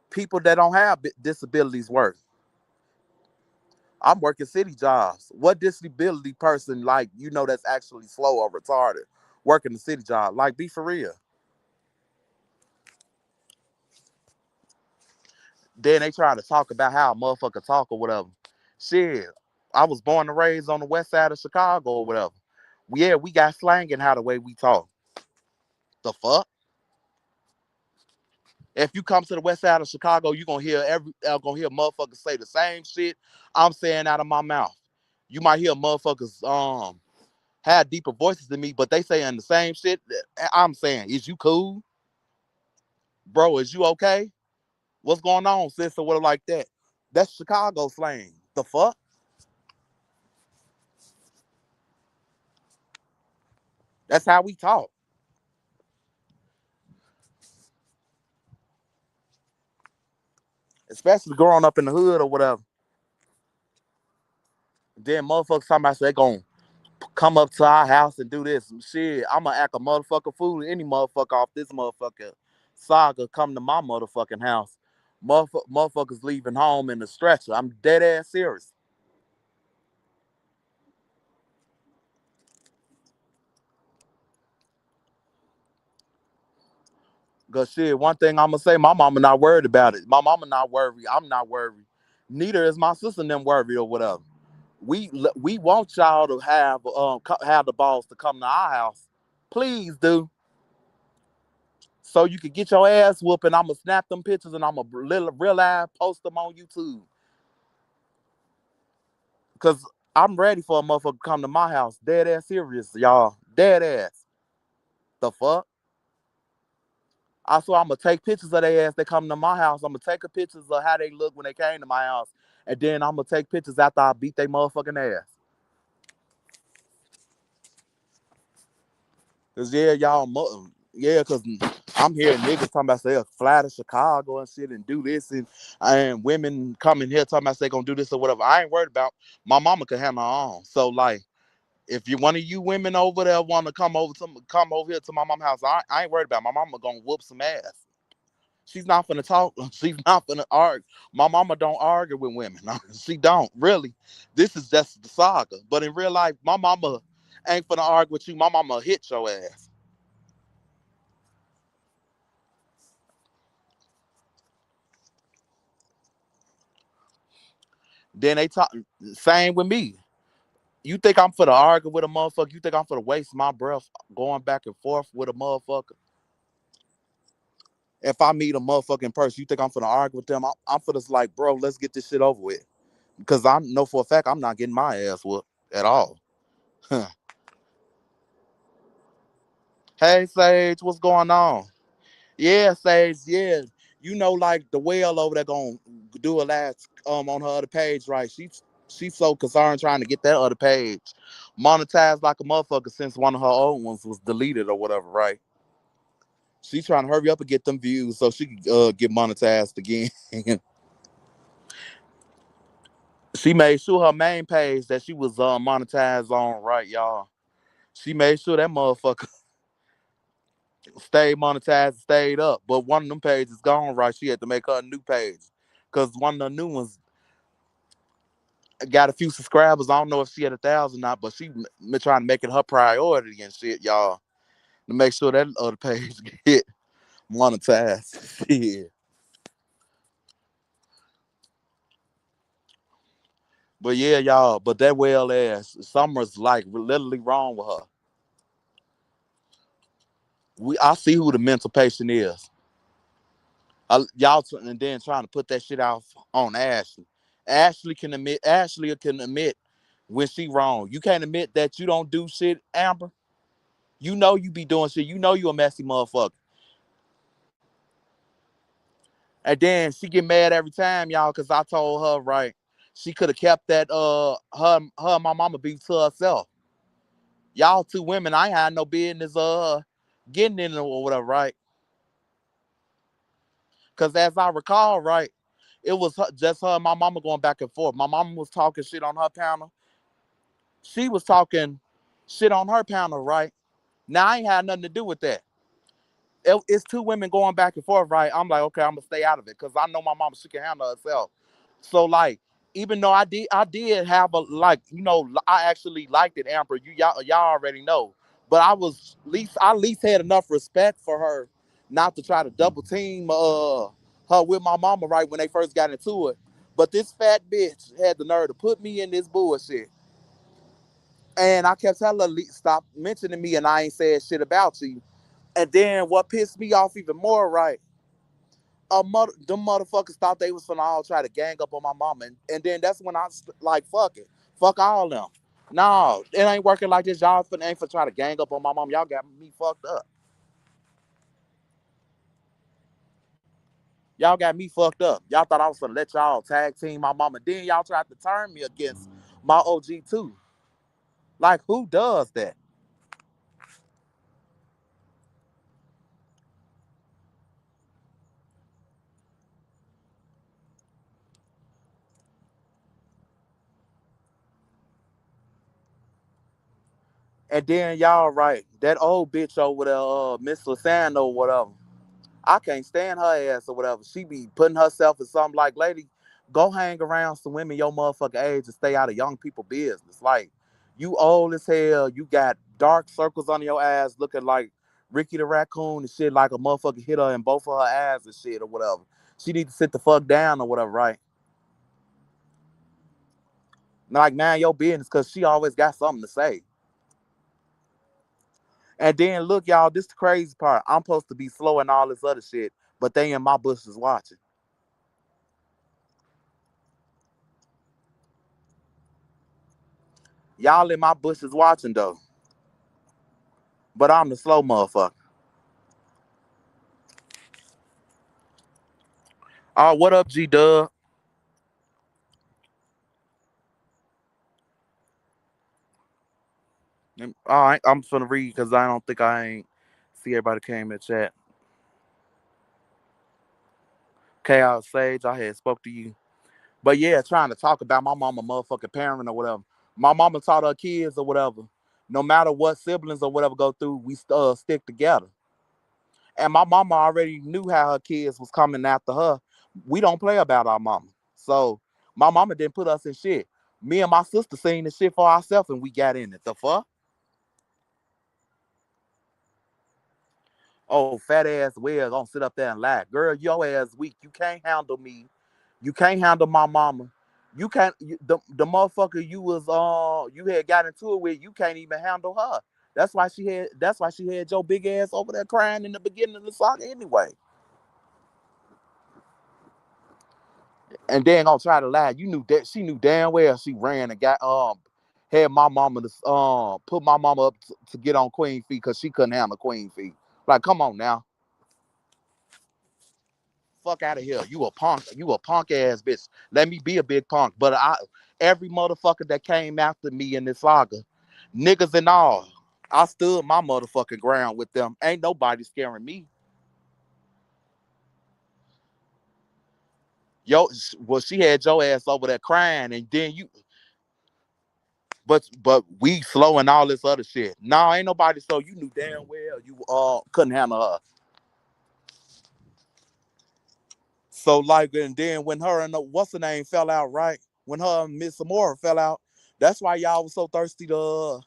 people that don't have disabilities work. I'm working city jobs. What disability person like that's actually slow or retarded working the city job? Like, be for real. Then they trying to talk about how a motherfucker talk or whatever. Shit, I was born and raised on the west side of Chicago or whatever. Yeah, we got slang in how the way we talk. The fuck? If you come to the west side of Chicago, you gonna hear motherfuckers say the same shit I'm saying out of my mouth. You might hear motherfuckers have deeper voices than me, but they saying the same shit that I'm saying. Is you cool? Bro, is you okay? What's going on, sis, or whatever like that? That's Chicago slang. The fuck? That's how we talk. Especially growing up in the hood or whatever. Then motherfuckers talking about they gonna come up to our house and do this. Shit, I'ma act a motherfucker fool any motherfucker off this motherfucker saga come to my motherfucking house. Motherfuckers leaving home in the stretcher. I'm dead ass serious. Cause shit, one thing I'ma say, my mama not worried about it. My mama not worried. I'm not worried. Neither is my sister and them worried or whatever. We want y'all to have the balls to come to our house. Please do. So you can get your ass whooping. I'ma snap them pictures and I'ma real live post them on YouTube. Cause I'm ready for a motherfucker to come to my house. Dead ass serious, y'all. Dead ass. The fuck? I swear I'm gonna take pictures of their ass. They come to my house. I'm gonna take a pictures of how they look when they came to my house, and then I'm gonna take pictures after I beat their motherfucking ass. Cause yeah, yeah, cause I'm hearing niggas talking about they fly to Chicago and shit and do this, and women coming here talking about they gonna do this or whatever. I ain't worried about. My mama can handle her own. So like, if you one of you women over there want to come over here to my mama's house, I ain't worried about. It. My mama gonna whoop some ass. She's not finna talk. She's not finna argue. My mama don't argue with women. She don't really. This is just the saga. But in real life, my mama ain't finna argue with you. My mama hit your ass. Then they talk same with me. You think I'm finna argue with a motherfucker? You think I'm finna waste my breath going back and forth with a motherfucker? If I meet a motherfucking person, you think I'm finna argue with them? I'm finna just like, bro, let's get this shit over with. Because I know for a fact I'm not getting my ass whooped at all. Hey Sage, what's going on? Yeah, Sage, yeah. You know, like the whale over there gonna do a last on her other page, right? She's so concerned trying to get that other page monetized like a motherfucker since one of her old ones was deleted or whatever, right? She's trying to hurry up and get them views so she can get monetized again. She made sure her main page that she was monetized on, right, y'all. She made sure that motherfucker stayed monetized, stayed up. But one of them pages gone, right? She had to make her a new page because one of the new ones got a few subscribers. I don't know if she had 1,000 or not, but she trying to make it her priority and shit, y'all, to make sure that other page get monetized. Yeah. But yeah, y'all, but that well ass Summer's like literally wrong with her. I see who the mental patient is. Y'all and then trying to put that shit out on Ashley. Ashley can admit when she wrong. You can't admit that you don't do shit, Amber. You know you be doing shit. You know you a messy motherfucker. And then she get mad every time, y'all, cause I told her right. She could have kept that her and my mama beef to herself. Y'all two women, I ain't had no business getting in it or whatever, right? Cause as I recall, right, it was just her and my mama going back and forth. My mama was talking shit on her panel. She was talking shit on her panel, right? Now I ain't had nothing to do with that. It's two women going back and forth, right? I'm like, okay, I'm gonna stay out of it because I know my mama, she can handle herself. So like, even though I did have a like, I actually liked it, Amber. Y'all already know, but I at least had enough respect for her not to try to double team her with my mama right when they first got into it. But this fat bitch had the nerve to put me in this bullshit. And I kept telling her, stop mentioning me, and I ain't said shit about you. And then what pissed me off even more, right? Them motherfuckers thought they was finna all try to gang up on my mama. And then that's when I like, fuck it. Fuck all them. No, it ain't working like this. Y'all ain't for try to gang up on my mom. Y'all got me fucked up. Y'all got me fucked up. Y'all thought I was gonna let y'all tag team my mama. Then y'all tried to turn me against my OG too. Like, who does that? And then y'all right, that old bitch over there, Miss Lasano or whatever. I can't stand her ass or whatever. She be putting herself in something like, lady, go hang around some women your motherfucking age and stay out of young people business. Like, you old as hell. You got dark circles under your ass looking like Ricky the Raccoon and shit, like a motherfucker hit her in both of her eyes and shit or whatever. She need to sit the fuck down or whatever, right? Like, man, your business, because she always got something to say. And then, look, y'all, this the crazy part. I'm supposed to be slow and all this other shit, but they in my bushes watching. Y'all in my bushes watching, though. But I'm the slow motherfucker. Oh, what up, G Dub? All right, I'm finna read because I don't think I ain't see everybody came in the chat. Chaos Sage, I had spoke to you. But yeah, trying to talk about my mama motherfucking parent or whatever. My mama taught her kids or whatever. No matter what siblings or whatever go through, we stick together. And my mama already knew how her kids was coming after her. We don't play about our mama. So my mama didn't put us in shit. Me and my sister seen the shit for ourselves and we got in it. The fuck? Oh, fat ass well gonna sit up there and lie. Girl, your ass weak. You can't handle me. You can't handle my mama. You can't the motherfucker you was you had got into it with, you can't even handle her. That's why she had your big ass over there crying in the beginning of the song anyway. And then gonna try to lie. You knew that she knew damn well she ran and got had my mama to put my mama up to get on queen feet because she couldn't handle queen feet. Like, come on now. Fuck out of here. You a punk. You a punk ass bitch. Let me be a big punk. But every motherfucker that came after me in this saga, niggas and all, I stood my motherfucking ground with them. Ain't nobody scaring me. Yo, well, she had your ass over there crying, and then you, but we slow and all this other shit. Nah, ain't nobody. So you knew damn well you couldn't handle her. So like, and then when her and what's her name fell out, right? When her and Miss Amora fell out, that's why y'all was so thirsty to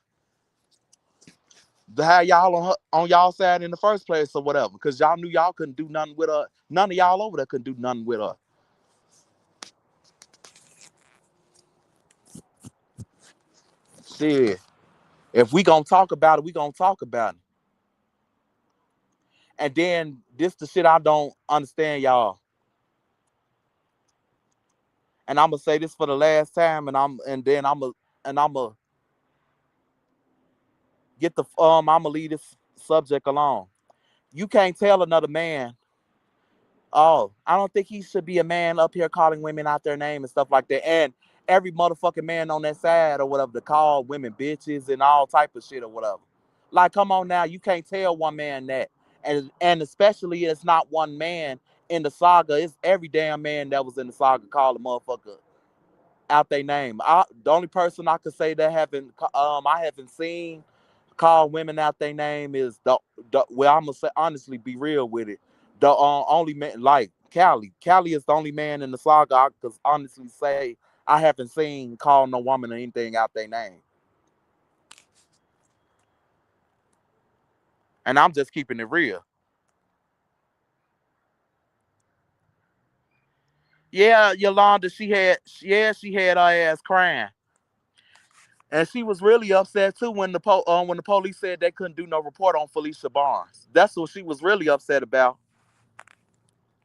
have y'all on y'all side in the first place or whatever, because y'all knew y'all couldn't do nothing with her. None of y'all over there couldn't do nothing with her. Shit, if we gonna talk about it, we gonna talk about it. And then this the shit I don't understand, y'all. And I'm gonna say this for the last time, and I'm gonna get the I'm gonna leave this subject alone. You can't tell another man, oh, I don't think he should be a man up here calling women out their name and stuff like that. And every motherfucking man on that side or whatever to call women bitches and all type of shit or whatever. Like, come on now, you can't tell one man that. And especially it's not one man in the saga. It's every damn man that was in the saga called a motherfucker out their name. The only person I could say that I haven't seen call women out their name is the well, I'm gonna say honestly, be real with it. The only man like Callie. Callie is the only man in the saga I could honestly say I haven't seen call no woman or anything out their name. And I'm just keeping it real. Yeah, Yolanda, she had her ass crying. And she was really upset too when the police said they couldn't do no report on Felicia Barnes. That's what she was really upset about.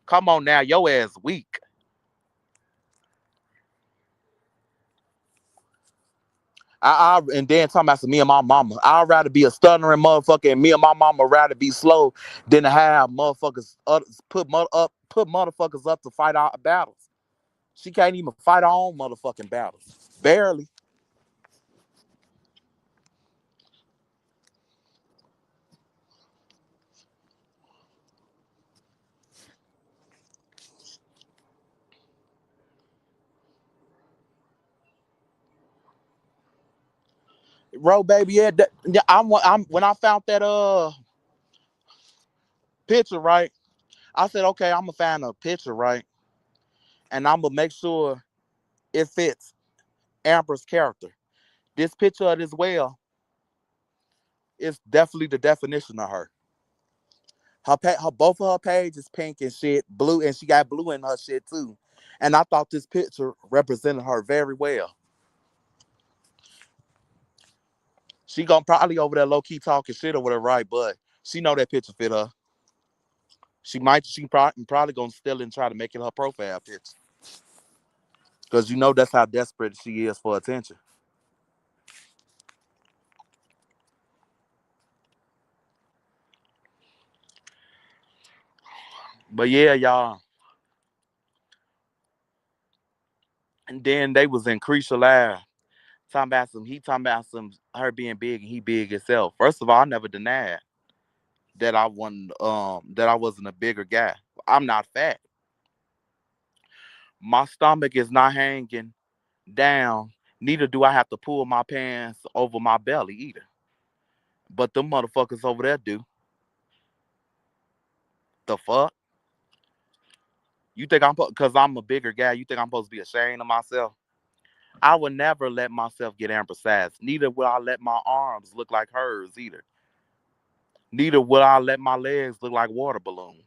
Come on now, your ass weak. And then talking about some me and my mama. I'd rather be a stuttering motherfucker and me and my mama rather be slow than to have motherfuckers put motherfuckers up to fight our battles. She can't even fight her own motherfucking battles. Barely. Bro, baby, yeah, I'm when I found that picture, right? I said, okay, I'm gonna find a picture, right? And I'm gonna make sure it fits Amber's character. This picture of this whale is definitely the definition of her. Her both of her pages pink and shit, blue, and she got blue in her shit too. And I thought this picture represented her very well. She gonna probably over there low key talking shit or whatever, right? But she know that picture fit her. She probably gonna steal and try to make it her profile picture. Cause you know that's how desperate she is for attention. But yeah, y'all. And then they was in Creature Live talking about some her being big and he big himself. First of all, I never denied that I wasn't a bigger guy. I'm not fat. My stomach is not hanging down. Neither do I have to pull my pants over my belly either. But the motherfuckers over there do. The fuck? You think because I'm a bigger guy, you think I'm supposed to be ashamed of myself? I would never let myself get ampersized. Neither will I let my arms look like hers either. Neither will I let my legs look like water balloons.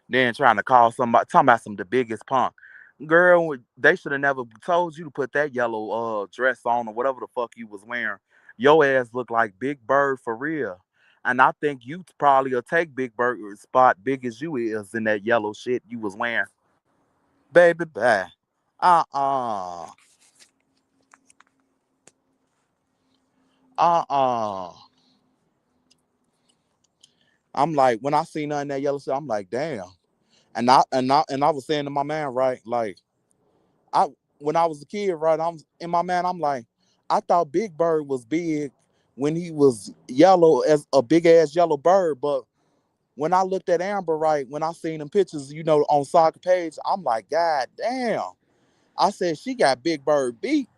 Then trying to call somebody, talking about some the biggest punk. Girl, they should have never told you to put that yellow dress on or whatever the fuck you was wearing. Your ass look like Big Bird for real. And I think you probably will take Big Bird's spot big as you is in that yellow shit you was wearing. Baby bye. Uh-uh. Uh-uh. I'm like, when I seen her in that yellow shit, I'm like, damn. And I was saying to my man, right, like, I when I was a kid, right, I'm in my man, I'm like, I thought Big Bird was big when he was yellow as a big ass yellow bird, but when I looked at Amber, right, when I seen them pictures, on soccer page, I'm like, God damn. I said she got Big Bird beat.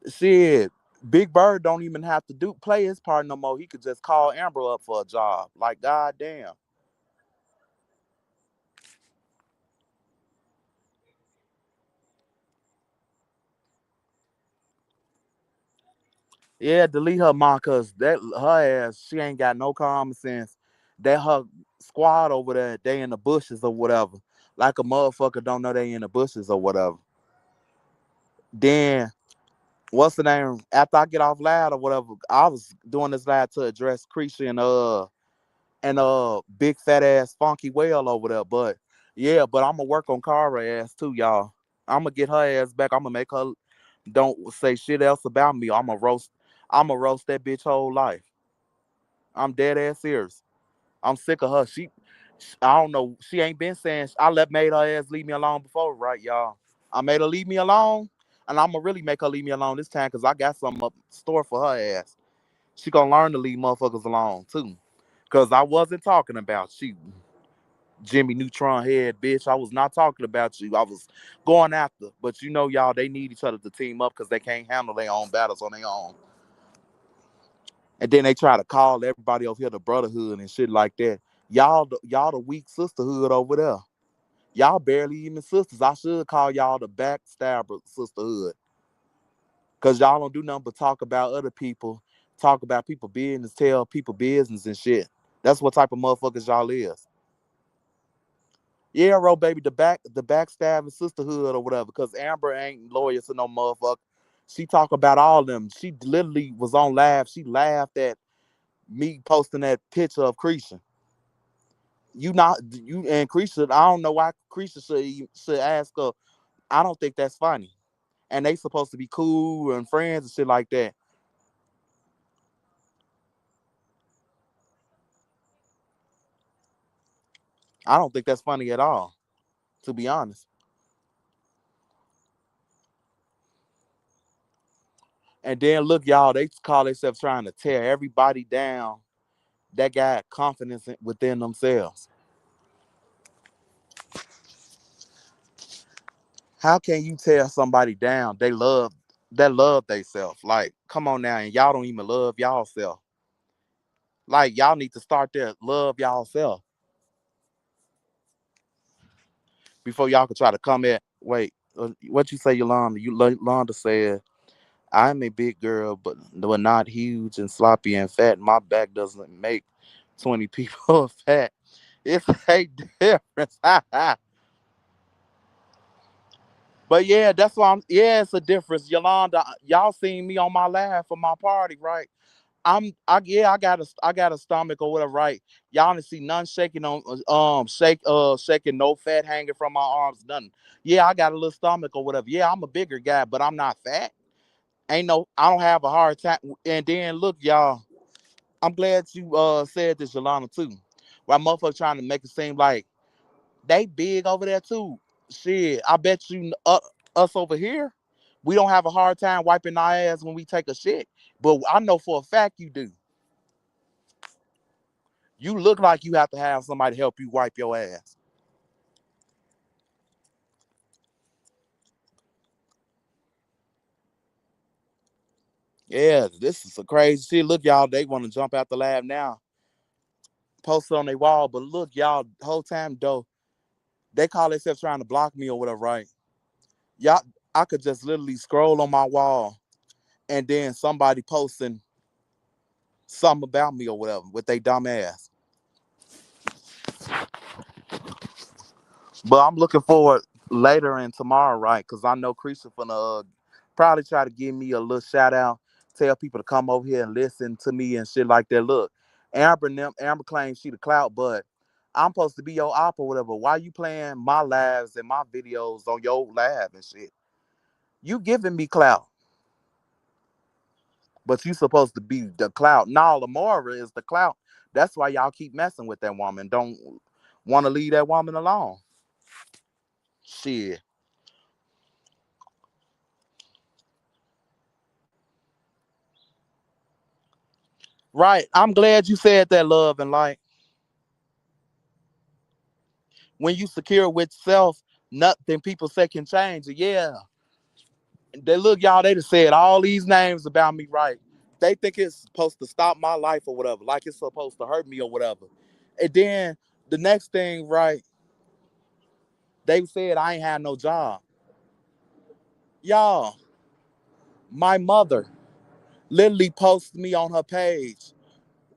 Shit, Big Bird don't even have to do play his part no more. He could just call Amber up for a job. Like, God damn. Yeah, delete her mom, cause that her ass, she ain't got no common sense. That her squad over there, they in the bushes or whatever. Like a motherfucker don't know they in the bushes or whatever. Then what's the name? After I get off loud or whatever, I was doing this live to address Creasy and big fat ass funky whale over there. But yeah, but I'm gonna work on Cara ass too, y'all. I'm gonna get her ass back. I'm gonna make her don't say shit else about me. I'm gonna roast that bitch whole life. I'm dead ass serious. I'm sick of her. I don't know. She ain't been saying. Made her ass leave me alone before, right, y'all? I made her leave me alone, and I'm gonna really make her leave me alone this time because I got something up store for her ass. She gonna learn to leave motherfuckers alone too. Cause I wasn't talking about you, Jimmy Neutron head bitch. I was not talking about you. I was going after. But y'all, they need each other to team up because they can't handle their own battles on their own. And then they try to call everybody over here the brotherhood and shit like that. Y'all the weak sisterhood over there. Y'all barely even sisters. I should call y'all the backstabber sisterhood. Cause y'all don't do nothing but talk about other people, talk about people business, tell people business and shit. That's what type of motherfuckers y'all is. Yeah, bro, baby, the backstabbing sisterhood or whatever. Cause Amber ain't loyal to no motherfucker. She talk about all of them. She literally was on live. She laughed at me posting that picture of Creasy. You and Creasy. I don't know why Creasy should ask her. I don't think that's funny. And they supposed to be cool and friends and shit like that. I don't think that's funny at all, to be honest. And then look, y'all, they call themselves trying to tear everybody down that got confidence within themselves. How can you tell somebody down they love theyself? Like, come on now, and y'all don't even love y'all self. Like, y'all need to start there. Love y'all self before y'all can try to come at. Wait, what you say, Yolanda? Yolanda said, "I'm a big girl, but not huge and sloppy and fat. My back doesn't make 20 people fat. It's a difference." But yeah, that's why yeah, it's a difference. Yolanda, y'all seen me on my laugh for my party, right? I got a stomach or whatever, right? Y'all didn't see none shaking on shaking, no fat hanging from my arms, nothing. Yeah, I got a little stomach or whatever. Yeah, I'm a bigger guy, but I'm not fat. Ain't no, I don't have a hard time. And then look, y'all, I'm glad you said this, Yolanda, too. Why motherfuckers trying to make it seem like they big over there too. Shit, I bet you us over here, we don't have a hard time wiping our ass when we take a shit. But I know for a fact you do. You look like you have to have somebody help you wipe your ass. Yeah, this is a crazy shit. Look, y'all, they want to jump out the lab now, post it on their wall. But look, y'all, the whole time though, they call themselves trying to block me or whatever, right? Y'all, I could just literally scroll on my wall and then somebody posting something about me or whatever with their dumb ass. But I'm looking forward later and tomorrow, right? Because I know Creature finna probably try to give me a little shout out, tell people to come over here and listen to me and shit like that. Look, Amber claims she the clout, but I'm supposed to be your op or whatever. Why you playing my lives and my videos on your live and shit? You giving me clout, but you supposed to be the clout. Nah, Lamora is the clout. That's why y'all keep messing with that woman. Don't want to leave that woman alone. Shit. Right. I'm glad you said that, love and light. When you secure with self, nothing people say can change it. Yeah. They look, y'all, they just said all these names about me, right? They think it's supposed to stop my life or whatever, like it's supposed to hurt me or whatever. And then the next thing, right, they said I ain't had no job. Y'all, my mother literally posted me on her page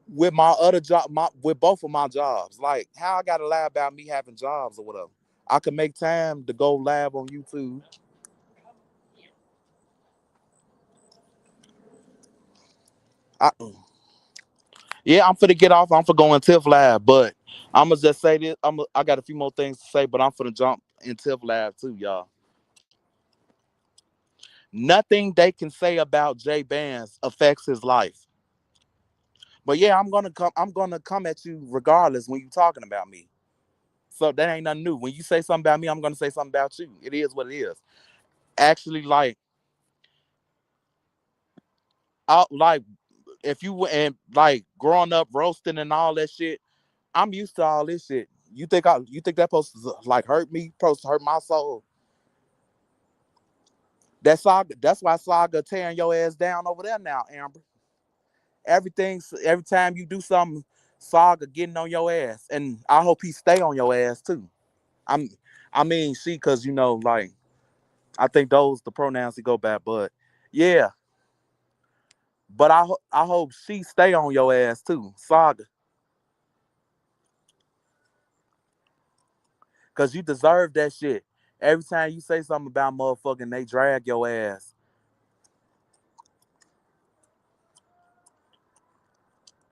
with my other job, with both of my jobs. Like, how I gotta lie about me having jobs or whatever. I could make time to go live on YouTube. I, yeah, I'm finna get off. I'm for going TIFF live, but I'ma just say this. I got a few more things to say, but I'm finna jump in TIFF live too, y'all. Nothing they can say about Jay Bands affects his life. But yeah, I'm gonna come at you regardless when you talking about me. So that ain't nothing new. When you say something about me, I'm gonna say something about you. It is what it is. Actually, like if you and like growing up roasting and all that shit, I'm used to all this shit. You think that supposed to like hurt me? Supposed to hurt my soul? That Saga. That's why Saga tearing your ass down over there now, Amber. Every time you do something, Saga getting on your ass, and I hope he stay on your ass too. I'm, I mean she, cause like I think those the pronouns he go back, but yeah. But I hope she stay on your ass too, Saga, cause you deserve that shit. Every time you say something about motherfucking, they drag your ass.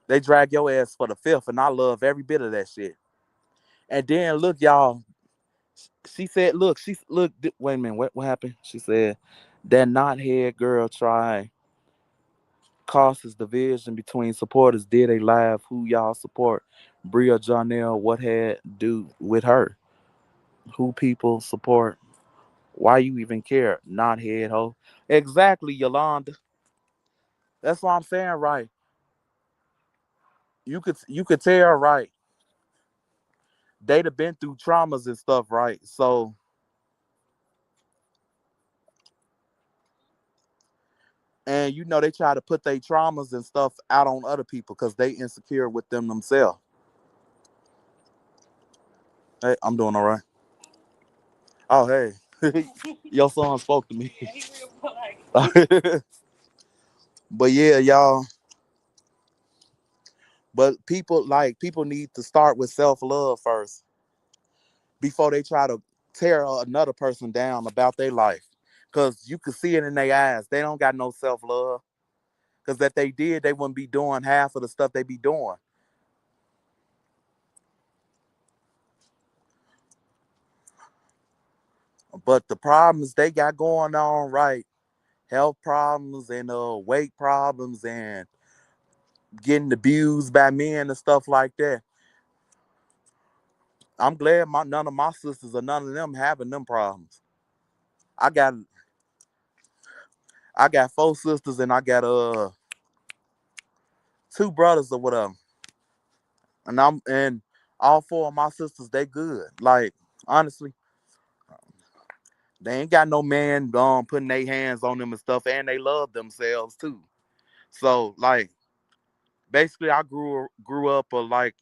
They drag your ass for the fifth, and I love every bit of that shit. And then look, y'all. She said, "Look, Wait a minute. What happened?" She said, "That knothead girl try causes division between supporters. Did a live who y'all support? Bria Jonell. What had do with her? Who people support? Why you even care? Knothead hoe. Exactly, Yolanda. That's what I'm saying. Right? You could tell. Right? They'd have been through traumas and stuff. Right? So." And they try to put their traumas and stuff out on other people because they insecure with them themselves. Hey, I'm doing all right. Oh, hey. Your son spoke to me. But yeah, y'all. But people need to start with self-love first before they try to tear another person down about their life. Cause you can see it in their eyes. They don't got no self-love. Cause if they did, they wouldn't be doing half of the stuff they be doing. But the problems they got going on, right? Health problems and weight problems and getting abused by men and stuff like that. I'm glad none of my sisters or none of them having them problems. I got I got four sisters and I got two brothers or whatever. And all four of my sisters, they good. Like, honestly, they ain't got no man putting their hands on them and stuff, and they love themselves too. So like basically I grew up like,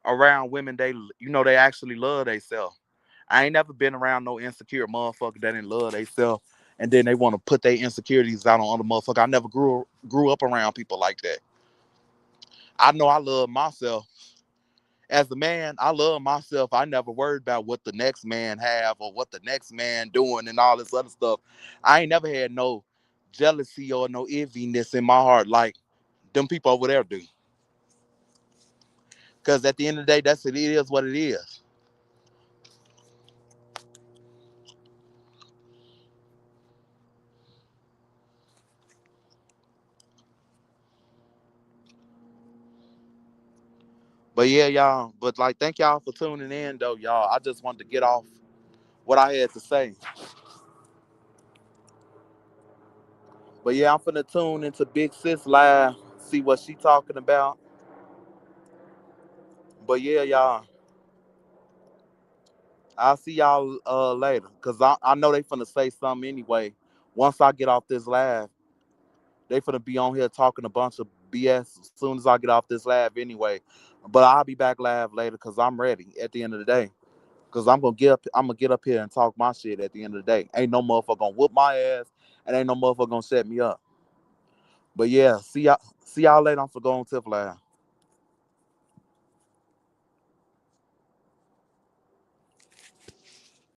around women they actually love themselves. I ain't never been around no insecure motherfucker that didn't love themselves and then they want to put their insecurities out on other motherfuckers. I never grew up around people like that. I know I love myself. As a man, I love myself. I never worried about what the next man have or what the next man doing and all this other stuff. I ain't never had no jealousy or no enviness in my heart like them people over there do. Because at the end of the day, it is what it is. But yeah, y'all. But like, thank y'all for tuning in, though, y'all. I just wanted to get off what I had to say. But yeah, I'm finna tune into Big Sis live, see what she talking about. But yeah, y'all. I'll see y'all later. Cause I know they finna say something anyway. Once I get off this live, they finna be on here talking a bunch of BS as soon as I get off this live anyway. But I'll be back live later because I'm ready at the end of the day. Cause I'm gonna get up here and talk my shit at the end of the day. Ain't no motherfucker gonna whoop my ass and ain't no motherfucker gonna set me up. But yeah, see y'all later. I'm for going to live.